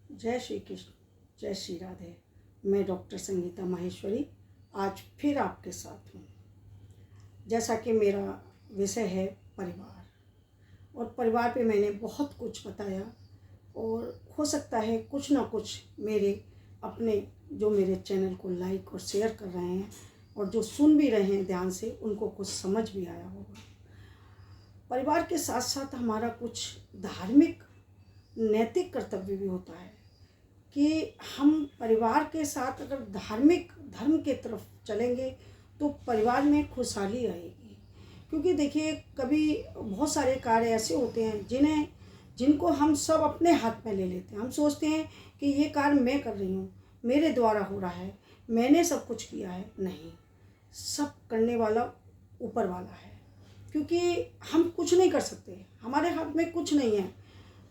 जय श्री कृष्ण, जय श्री राधे। मैं डॉक्टर संगीता माहेश्वरी आज फिर आपके साथ हूँ। जैसा कि मेरा विषय है परिवार, और परिवार पे मैंने बहुत कुछ बताया, और हो सकता है कुछ ना कुछ मेरे अपने जो मेरे चैनल को लाइक और शेयर कर रहे हैं और जो सुन भी रहे हैं ध्यान से, उनको कुछ समझ भी आया होगा। परिवार के साथ साथ हमारा कुछ धार्मिक नैतिक कर्तव्य भी होता है कि हम परिवार के साथ अगर धार्मिक धर्म के तरफ चलेंगे तो परिवार में खुशहाली आएगी। क्योंकि देखिए, कभी बहुत सारे कार्य ऐसे होते हैं जिनको हम सब अपने हाथ में ले लेते हैं। हम सोचते हैं कि ये कार्य मैं कर रही हूँ, मेरे द्वारा हो रहा है, मैंने सब कुछ किया है। नहीं, सब करने वाला ऊपर वाला है। क्योंकि हम कुछ नहीं कर सकते, हमारे हाथ में कुछ नहीं है,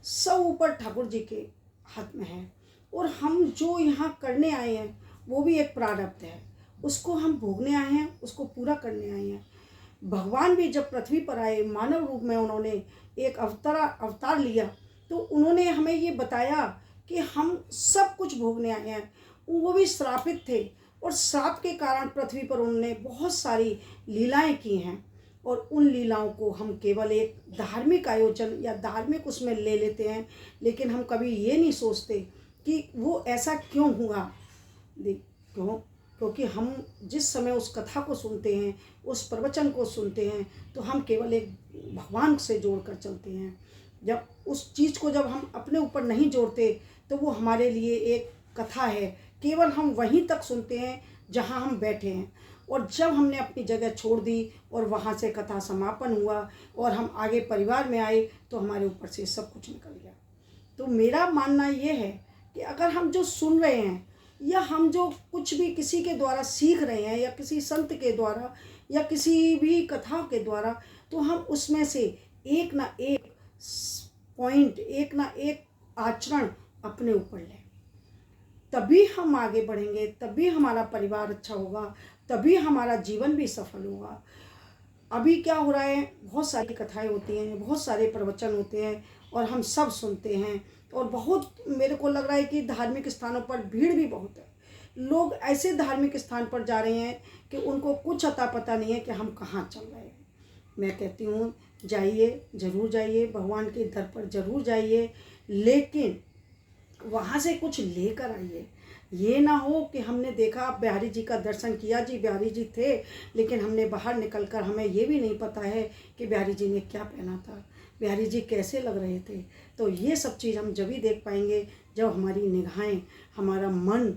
सब ऊपर ठाकुर जी के हाथ में है। और हम जो यहाँ करने आए हैं वो भी एक प्रारब्ध है, उसको हम भोगने आए हैं, उसको पूरा करने आए हैं। भगवान भी जब पृथ्वी पर आए मानव रूप में, उन्होंने एक अवतार लिया, तो उन्होंने हमें ये बताया कि हम सब कुछ भोगने आए हैं। वो भी श्रापित थे, और श्राप के कारण पृथ्वी पर उन्होंने बहुत सारी लीलाएं की हैं। और उन लीलाओं को हम केवल एक धार्मिक आयोजन या धार्मिक उसमें ले लेते हैं, लेकिन हम कभी ये नहीं सोचते कि वो ऐसा क्यों हुआ। क्योंकि हम जिस समय उस कथा को सुनते हैं, उस प्रवचन को सुनते हैं, तो हम केवल एक भगवान से जोड़कर चलते हैं। जब उस चीज़ को जब हम अपने ऊपर नहीं जोड़ते तो वो हमारे लिए एक कथा है, केवल हम वहीं तक सुनते हैं जहाँ हम बैठे हैं। और जब हमने अपनी जगह छोड़ दी और वहाँ से कथा समापन हुआ और हम आगे परिवार में आए, तो हमारे ऊपर से सब कुछ निकल गया। तो मेरा मानना ये है कि अगर हम जो सुन रहे हैं या हम जो कुछ भी किसी के द्वारा सीख रहे हैं, या किसी संत के द्वारा या किसी भी कथा के द्वारा, तो हम उसमें से एक ना एक पॉइंट, एक ना एक आचरण अपने ऊपर लें। तभी हम आगे बढ़ेंगे, तभी हमारा परिवार अच्छा होगा, तभी हमारा जीवन भी सफल होगा। अभी क्या हो रहा है, बहुत सारी कथाएं होती हैं, बहुत सारे प्रवचन होते हैं, और हम सब सुनते हैं। और बहुत मेरे को लग रहा है कि धार्मिक स्थानों पर भीड़ भी बहुत है। लोग ऐसे धार्मिक स्थान पर जा रहे हैं कि उनको कुछ अता पता नहीं है कि हम कहाँ चल रहे हैं। मैं कहती हूँ, जाइए, ज़रूर जाइए, भगवान के दर पर ज़रूर जाइए, लेकिन वहाँ से कुछ लेकर आइए। ये ना हो कि हमने देखा बिहारी जी का दर्शन किया, जी बिहारी जी थे, लेकिन हमने बाहर निकलकर हमें ये भी नहीं पता है कि बिहारी जी ने क्या पहना था, बिहारी जी कैसे लग रहे थे। तो ये सब चीज़ हम जब ही देख पाएंगे जब हमारी निगाहें, हमारा मन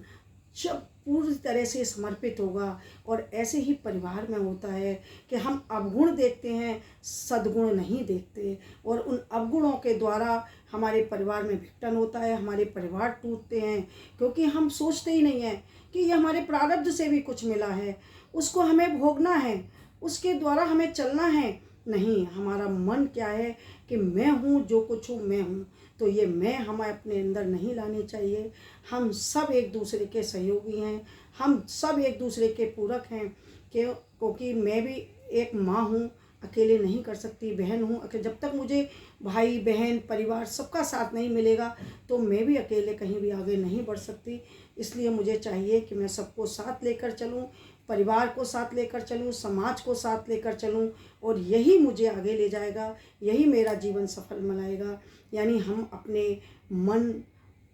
जब पूरी तरह से समर्पित होगा। और ऐसे ही परिवार में होता है कि हम अवगुण देखते हैं, सद्गुण नहीं देखते, और उन अवगुणों के द्वारा हमारे परिवार में विघटन होता है, हमारे परिवार टूटते हैं। क्योंकि हम सोचते ही नहीं हैं कि ये हमारे प्रारब्ध से भी कुछ मिला है, उसको हमें भोगना है, उसके द्वारा हमें चलना है। नहीं, हमारा मन क्या है कि मैं हूँ, जो कुछ हूँ मैं हूँ। तो ये मैं हमें अपने अंदर नहीं लानी चाहिए। हम सब एक दूसरे के सहयोगी हैं, हम सब एक दूसरे के पूरक हैं। क्योंकि मैं भी एक माँ हूँ, अकेले नहीं कर सकती, बहन हूँ। जब तक मुझे भाई बहन परिवार सबका साथ नहीं मिलेगा, तो मैं भी अकेले कहीं भी आगे नहीं बढ़ सकती। इसलिए मुझे चाहिए कि मैं सबको साथ लेकर चलूँ, परिवार को साथ लेकर चलूँ, समाज को साथ लेकर चलूँ, और यही मुझे आगे ले जाएगा, यही मेरा जीवन सफल बनाएगा। यानी हम अपने मन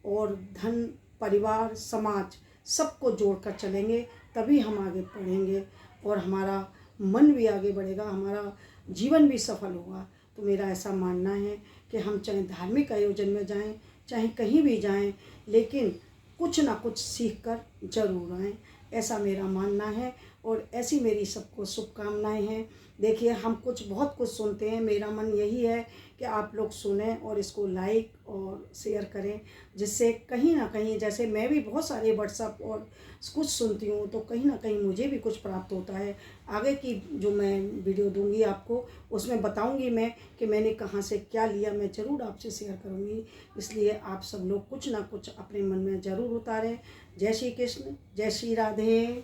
और धन, परिवार, समाज सबको जोड़कर चलेंगे, तभी हम आगे बढ़ेंगे, और हमारा मन भी आगे बढ़ेगा, हमारा जीवन भी सफल होगा। तो मेरा ऐसा मानना है कि हम चाहे धार्मिक आयोजन में जाएं, चाहे कहीं भी जाएं, लेकिन कुछ ना कुछ सीख कर जरूर आएँ, ऐसा मेरा मानना है। और ऐसी मेरी सबको शुभकामनाएं हैं। देखिए, हम बहुत कुछ सुनते हैं, मेरा मन यही है कि आप लोग सुनें और इसको लाइक और शेयर करें, जिससे कहीं ना कहीं, जैसे मैं भी बहुत सारे व्हाट्सएप और कुछ सुनती हूँ, तो कहीं ना कहीं मुझे भी कुछ प्राप्त होता है। आगे की जो मैं वीडियो दूंगी आपको, उसमें बताऊंगी मैं कि मैंने कहाँ से क्या लिया, मैं ज़रूर आपसे शेयर करूँगी। इसलिए आप सब लोग कुछ ना कुछ अपने मन में ज़रूर उतारें। जय श्री कृष्ण, जय श्री राधे।